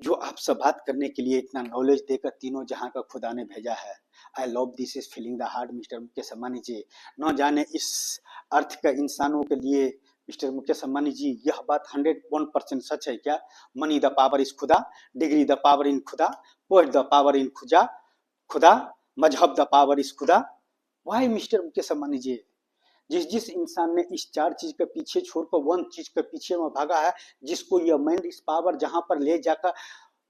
जो आपसे बात करने के लिए इतना नॉलेज देकर तीनों जहां का खुदा ने भेजा है। I love this is feeling the heart mister Mukesh Ambani ji. न जाने इस अर्थ का इंसानों के लिए मिस्टर मुकेश अंबानी जी यह बात 101% सच है क्या? मनी द पावर इज खुदा, डिग्री द पावर इन खुदा, पोस्ट द पावर इन खुदा खुदा, मजहब द पावर इज खुदा। वाई मिस्टर मुकेश अंबानी जी? जिस जिस इंसान ने इस चार चीज के पीछे छोड़कर वन चीज के पीछे में भागा है, जिसको यह माइंड इस पावर जहां पर ले जाकर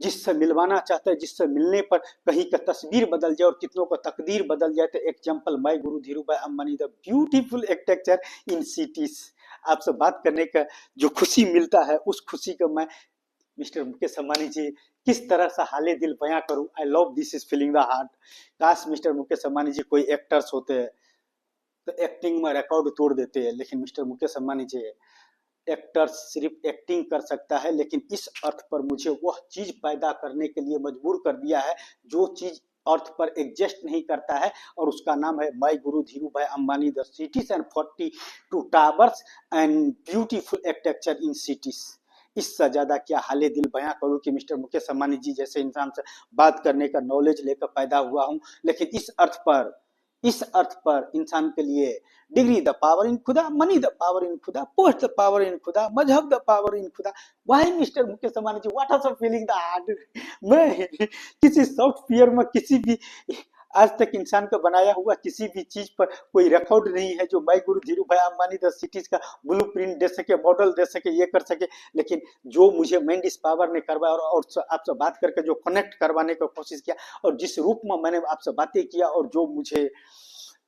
जिससे मिलवाना चाहता है, जिससे मिलने पर कहीं का तस्वीर बदल जाए और कितनों का तकदीर बदल जाए, तो example my guru Dhirubhai Ambani the beautiful architecture in cities. आपसे बात करने का जो खुशी मिलता है, उस खुशी को मैं मिस्टर मुकेश अंबानी जी किस तरह से हाले दिल बयां करूं। आई love this is feeling the heart. काश मिस्टर मुकेश अंबानी जी कोई एक्टर्स होते तो एक्टिंग में रिकॉर्ड तोड़ देते हैं, लेकिन मिस्टर मुकेश अंबानी जी एक्टर सिर्फ एक्टिंग कर सकता है, लेकिन इस अर्थ पर मुझे वह चीज पैदा करने के लिए मजबूर कर दिया है जो चीज अर्थ पर एग्जिस्ट नहीं करता है, और उसका नाम है माई guru Dhirubhai Ambani the cities and 42 towers and beautiful architecture in cities. इससे ज्यादा क्या हाले दिल बयां करूं कि मिस्टर मुकेश अंबानी जी जैसे इंसान से बात करने का नॉलेज लेकर पैदा हुआ हूं, लेकिन इस अर्थ पर इंसान के लिए डिग्री द पावर इन खुदा, मनी द पावर इन खुदा, पोस्ट द पावर इन खुदा, मजहब द पावर इन खुदा। Why mister Mukesh Ambani ji, what are feeling the heart. मैं किसी सॉफ्टवेयर में किसी भी आज तक इंसान का बनाया हुआ किसी भी चीज पर कोई रिकॉर्ड नहीं है जो माई guru Dhirubhai Ambani the cities का ब्लूप्रिंट दे सके, मॉडल दे सके, ये कर सके। लेकिन जो मुझे माइंड इस पावर ने करवाया और आपसे बात करके जो कनेक्ट करवाने की कोशिश किया, और जिस रूप में मैंने आपसे बातें किया और जो मुझे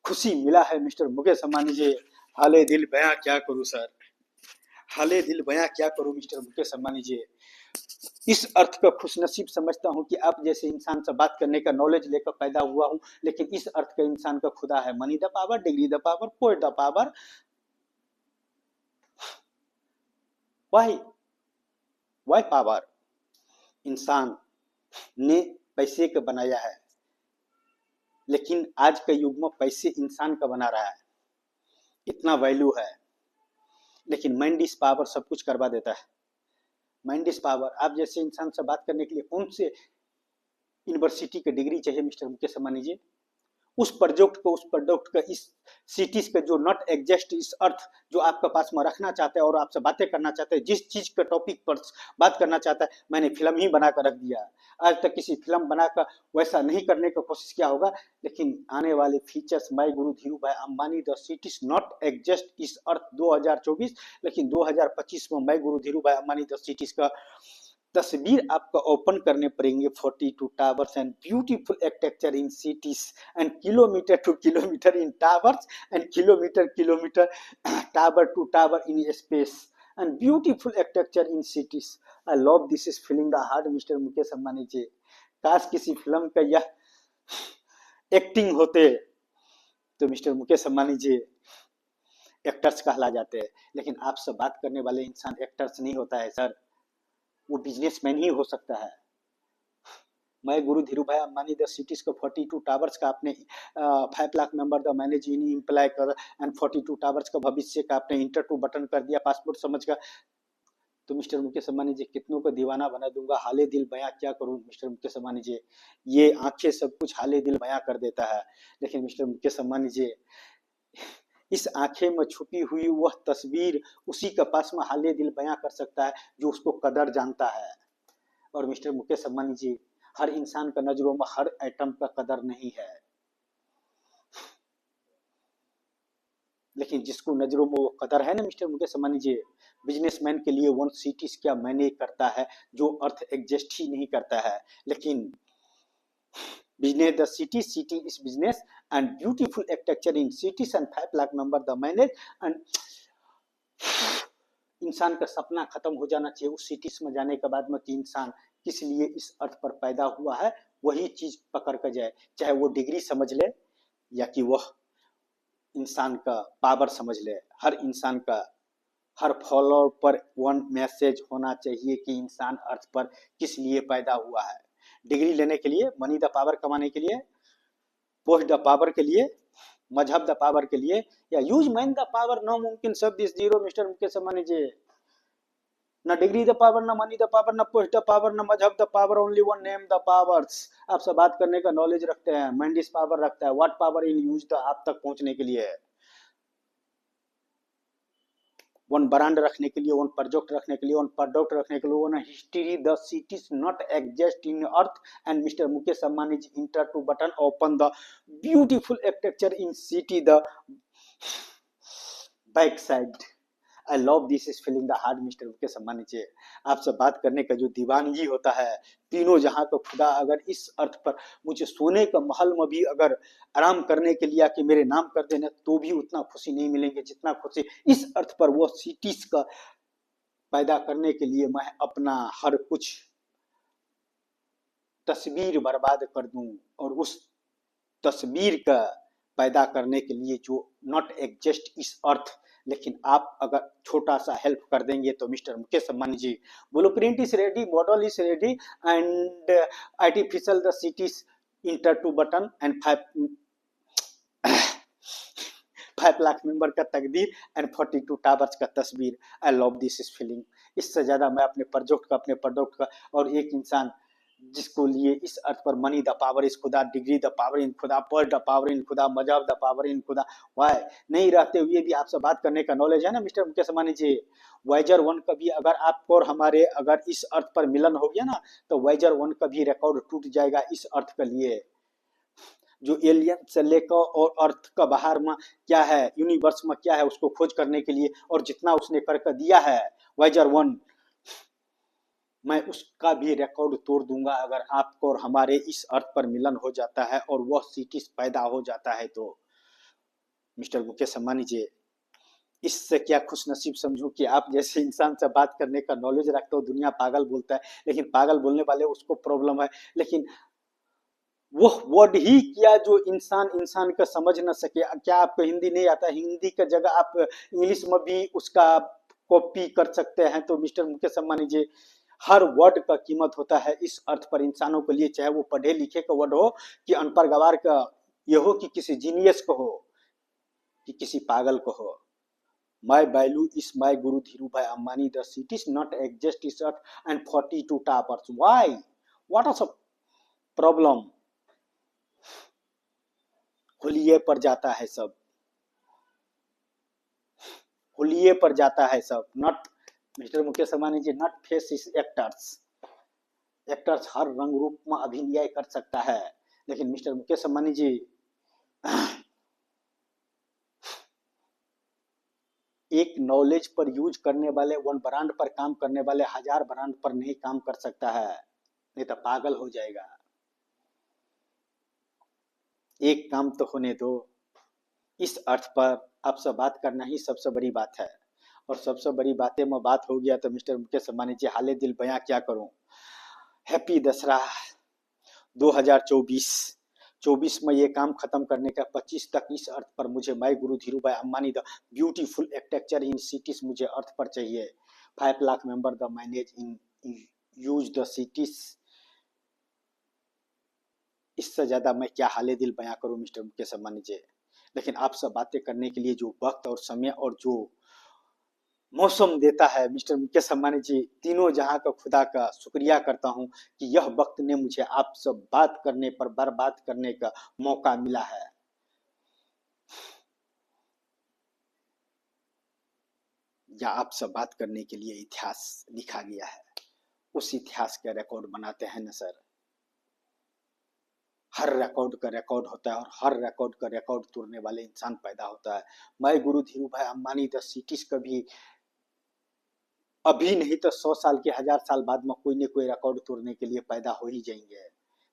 खुशी मिला है मिस्टर मुकेश अंबानी जी, हाले दिल बयां क्या करूं सर, हाले दिल बयां क्या करूं मिस्टर मुकेश अंबानी जी। इस अर्थ का खुशनसीब समझता हूं कि आप जैसे इंसान से बात करने का नॉलेज लेकर पैदा हुआ हूं, लेकिन इस अर्थ का इंसान का खुदा है money the power, degree the power, post the power. Why why power? इंसान ने पैसे का बनाया है, लेकिन आज के युग में पैसे इंसान का बना रहा है। इतना वैल्यू है, लेकिन माइंड इस पावर सब कुछ करवा देता है। Mind is power. आप जैसे इंसान से बात करने के लिए कौन से यूनिवर्सिटी की डिग्री चाहिए मिस्टर मुकेश अंबानी जी? उस प्रोडक्ट का इस सिटीज का जो नॉट एग्जिस्ट इस अर्थ जो आपके पास में रखना चाहते हैं और आपसे बातें करना चाहते हैं, जिस चीज के टॉपिक पर बात करना चाहता है, मैंने फिल्म ही बनाकर रख दिया। आज तक किसी फिल्म बनाकर वैसा नहीं करने की कोशिश किया होगा, लेकिन आने वाले features my guru Dhirubhai Ambani the cities not exist is अर्थ 2024, लेकिन 2025 में माई guru Dhirubhai Ambani the cities का तस्वीर आपको ओपन करने पड़ेंगे। 42 towers and beautiful architecture in cities and kilometre to kilometre in towers and kilometre tower to tower in space and beautiful architecture in cities. I love this is feeling the heart mister Mukesh Ambani ji. काश किसी film का यह acting होते तो mister Mukesh Ambani ji actors कहला जाते हैं, लेकिन आपसे बात करने वाले इंसान एक्टर्स नहीं होता है सर, वो बिजनेसमैन ही हो सकता है। मैं गुरु Dhirubhai Ambani the cities को 42 टावर्स का आपने 5 lakh member the manage in imply कर एंड 42 टावर्स का भविष्य का आपने इंटर टू बटन कर दिया पासपोर्ट समझ का, तो मिस्टर मुकेश अंबानी जी कितनों को दीवाना बना दूंगा। हाले दिल बयां क्या करूं मिस्टर मुकेश अंबानी जी, ये आंखें सब कुछ हाले दिल बयां कर देता है, लेकिन मिस्टर मुकेश अंबानी जी इस आंखें में छुपी हुई वह तस्वीर उसी के पास में हाले दिल बयां कर सकता है जो उसको कदर जानता है। और मिस्टर मुकेश अंबानी जी, हर इंसान का नजरों में हर एटम का कदर नहीं है, लेकिन जिसको नजरों में वो कदर है ना मिस्टर मुकेश अंबानी जी, बिजनेसमैन के लिए वन सिटीज क्या मैंने करता है जो अर्थ एग्जिस्ट ही नहीं करता है। लेकिन business the city is business and beautiful architecture in cities and 5 lakh member the manage and इंसान का सपना खत्म हो जाना चाहिए उस सिटीज में जाने के बाद में कि इंसान किस लिए इस अर्थ पर पैदा हुआ है, वही चीज पकड़ कर जाए, चाहे वो डिग्री समझ ले या कि वह इंसान का पावर समझ ले। हर इंसान का हर फॉलोअर पर वन मैसेज होना चाहिए कि इंसान अर्थ पर किस लिए पैदा हुआ है। डिग्री लेने के लिए, मनी द पावर कमाने के लिए, पोस्ट द पावर के लिए, मजहब द पावर के लिए, या यूज मैन द पावर नामुमकिन शब्द इस जीरो मिस्टर मुकेश अंबानी जी। न डिग्री द पावर, न मनी द पावर, न पोस्ट द पावर, न मजहब the power, only one name the powers. आपसे बात करने का नॉलेज रखते हैं, मैंडिस पावर रखता है, what power in use the आप तक पहुंचने के लिए है, वन ब्रांड रखने के लिए, वन प्रोडक्ट रखने के लिए, वन प्रोडक्ट रखने के लिए, one history the cities not exist in earth and mister Mukesh Ambani ji enter to button open the beautiful architecture in city the back side. I love this is feeling the heart mister Mukesh Ambani ji. आपसे बात करने का जो दीवानगी होता है, तीनों जहां को खुदा अगर इस अर्थ पर मुझे सोने का महल में भी अगर आराम करने के लिए आके मेरे नाम कर देना तो भी उतना खुशी नहीं मिलेंगे जितना खुशी इस अर्थ पर वो सिटीज का पैदा करने के लिए मैं अपना हर कुछ तस्वीर बर्बाद कर दूं और उस तस्वीर का पैदा करने के लिए जो नॉट एग्जिस्ट इस अर्थ, लेकिन आप अगर छोटा सा हेल्प कर देंगे तो mister Mukesh Ambani ji, blueprint is ready, model is ready and artificial the cities enter to button and 5 lakh member का तकदीर एंड 42 टावर्स का तस्वीर। I love this is feeling. इससे ज्यादा मैं अपने प्रोडक्ट का और एक इंसान जिसको लिए इस अर्थ पर मनी द पावर इस खुदा, डिग्री द पावर इन खुदा, पोस्ट द पावर इन खुदा, मजहब द पावर इन खुदा, वाई नहीं रहते हुए भी आपसे बात करने का नॉलेज है ना मिस्टर मुकेश अंबानी जी। वाइजर 1 का भी अगर आपको और हमारे अगर इस अर्थ पर मिलन हो गया ना तो वाइजर 1 का भी रिकॉर्ड टूट जाएगा इस अर्थ के लिए। जो एलियन से लेकर और अर्थ का बाहर में क्या है, यूनिवर्स में क्या है उसको खोज करने के लिए और जितना उसने करके दिया है वाइजर 1, मैं उसका भी रिकॉर्ड तोड़ दूंगा अगर आपको और हमारे इस अर्थ पर मिलन हो जाता है और वह सिटीज पैदा हो जाता है तो। मिस्टर मुकेश अंबानी जी, इससे क्या खुश नसीब समझूं कि आप जैसे इंसान से बात करने का नॉलेज रखते हो। दुनिया पागल बोलता है लेकिन पागल बोलने वाले उसको प्रॉब्लम है, लेकिन वो वर्ड ही क्या जो इंसान का समझ न सके। क्या आपको हिंदी नहीं आता? हिंदी का जगह आप इंग्लिश में भी उसका कॉपी कर सकते हैं। तो मिस्टर मुकेश अंबानी जी, हर वर्ड का कीमत होता है इस अर्थ पर इंसानों के लिए, चाहे वो पढ़े लिखे का वर्ड हो कि अनपढ़ गवार का ये हो कि किसी जीनियस को हो कि किसी पागल को हो। My value is my guru Dhirubhai Ambani the cities not exist is earth and 42 towers. Why what are सब प्रॉब्लम? हुलिये पर जाता है सब, हुलिये पर जाता है सब। Not mister Mukesh Ambani ji, not face is actors. Actors हर रंग रूप में अभिनय कर सकता है, लेकिन मिस्टर मुकेश अंबानी जी एक नॉलेज पर यूज करने वाले, वन ब्रांड पर काम करने वाले 1000 ब्रांड पर नहीं काम कर सकता है, नहीं तो पागल हो जाएगा। एक काम तो होने दो। इस अर्थ पर आपसे बात करना ही सबसे बड़ी बात है और सबसे बड़ी बातें में बात हो गया तो मिस्टर मुकेश अंबानी जी, हाले दिल बयां क्या करूं। हैप्पी दशहरा 2024। 24 में ये काम खत्म करने का, 25 तक इस अर्थ पर मुझे माई guru Dhirubhai Ambani the beautiful architecture in cities मुझे अर्थ पर चाहिए। 5 lakh member the manage in use the cities. इससे ज्यादा मैं क्या हाले दिल बयां करूं मिस्टर मुकेश अंबानी जी। लेकिन आपसे बातें करने के लिए जो वक्त और समय और जो मौसम देता है मिस्टर मुकेश अंबानी जी, तीनों जहां का खुदा का शुक्रिया करता हूं कि यह वक्त ने मुझे आपसे बात करने पर बर्बाद करने का मौका मिला है। या आपसे बात करने के लिए इतिहास लिखा गया है, उस इतिहास का रिकॉर्ड बनाते हैं ना सर। हर रिकॉर्ड का रिकॉर्ड होता है और हर रिकॉर्ड का रिकॉर्ड तोड़ने वाले इंसान पैदा होता है। मैं गुरु Dhirubhai Ambani the cities कभी अभी नहीं तो 100 साल के 1000 साल बाद में कोई न कोई रिकॉर्ड तोड़ने के लिए पैदा हो ही जाएंगे।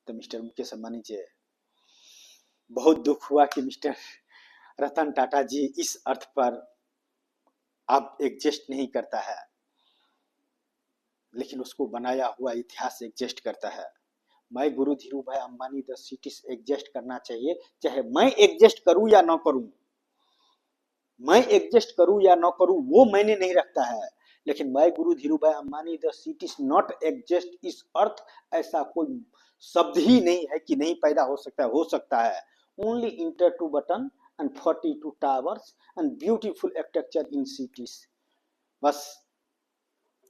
तो मिस्टर मुकेश अंबानी जी, बहुत दुख हुआ कि मिस्टर रतन टाटा जी इस अर्थ पर अब एग्जिस्ट नहीं करता है, लेकिन उसको बनाया हुआ इतिहास एग्जिस्ट करता है। मैं गुरु Dhirubhai Ambani the cities exist करना चाहिए, चाहे मैं एग्जिस्ट करूं या ना करूं। मैं एग्जिस्ट करूं या ना करूं वो मैंने नहीं रखता है, लेकिन मैं गुरु Dhirubhai Ambani the cities not exist is अर्थ, ऐसा कोई शब्द ही नहीं है कि नहीं पैदा हो सकता है। हो सकता है। Only enter to button and 42 towers and beautiful architecture in cities. बस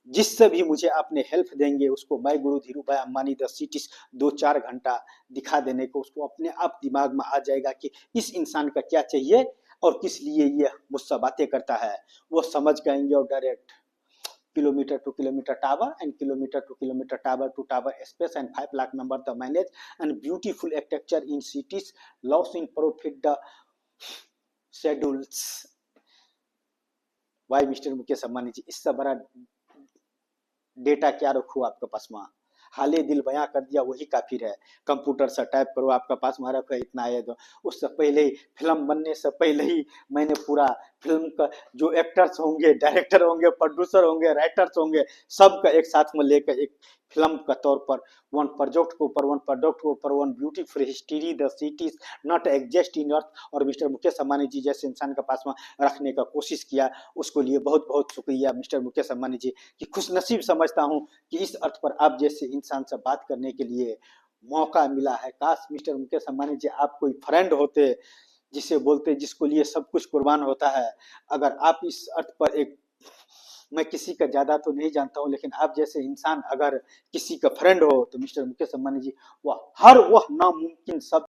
जिससे भी मुझे आपने हेल्प देंगे उसको मैं गुरु Dhirubhai Ambani the cities 2-4 घंटा दिखा देने को उसको अपने आप दिमाग में आ जाएगा कि इस इंसान का क्या चाहिए और किस लिए ये मुझसे बातें करता है। वो समझ जाएंगे और direct kilometer to kilometer tower and kilometer to kilometer tower space and 5 lakh member the manage and beautiful architecture in cities loss in profit the schedules। Why mister Mukesh Ambani ji, इससे बड़ा डेटा क्या रखूँ आपके पास में। हाले दिल बयां कर दिया वही काफी है। कंप्यूटर से टाइप करो आपका पास में रखो इतना है। तो उससे पहले ही फिल्म बनने से पहले ही मैंने पूरा फिल्म का जो एक्टर्स होंगे, डायरेक्टर होंगे, प्रोड्यूसर होंगे, राइटर्स होंगे, सबका एक साथ में लेकर एक फिल्म का तौर पर वन प्रोजेक्ट के ऊपर one beautiful history the cities not exist in earth और मिस्टर मुकेश अंबानी जी जैसे इंसान के पास में रखने का कोशिश किया। उसको लिए बहुत बहुत शुक्रिया मिस्टर मुकेश अंबानी जी कि खुशनसीब समझता हूँ कि इस अर्थ पर आप जैसे इंसान से बात करने के लिए मौका मिला है। काश मिस्टर मुकेश अंबानी जी आप कोई फ्रेंड होते जिसे बोलते जिसको लिए सब कुछ कुर्बान होता है। अगर आप इस अर्थ पर एक, मैं किसी का ज्यादा तो नहीं जानता हूँ लेकिन आप जैसे इंसान अगर किसी का फ्रेंड हो तो मिस्टर मुकेश अंबानी जी वह हर वह नामुमकिन सब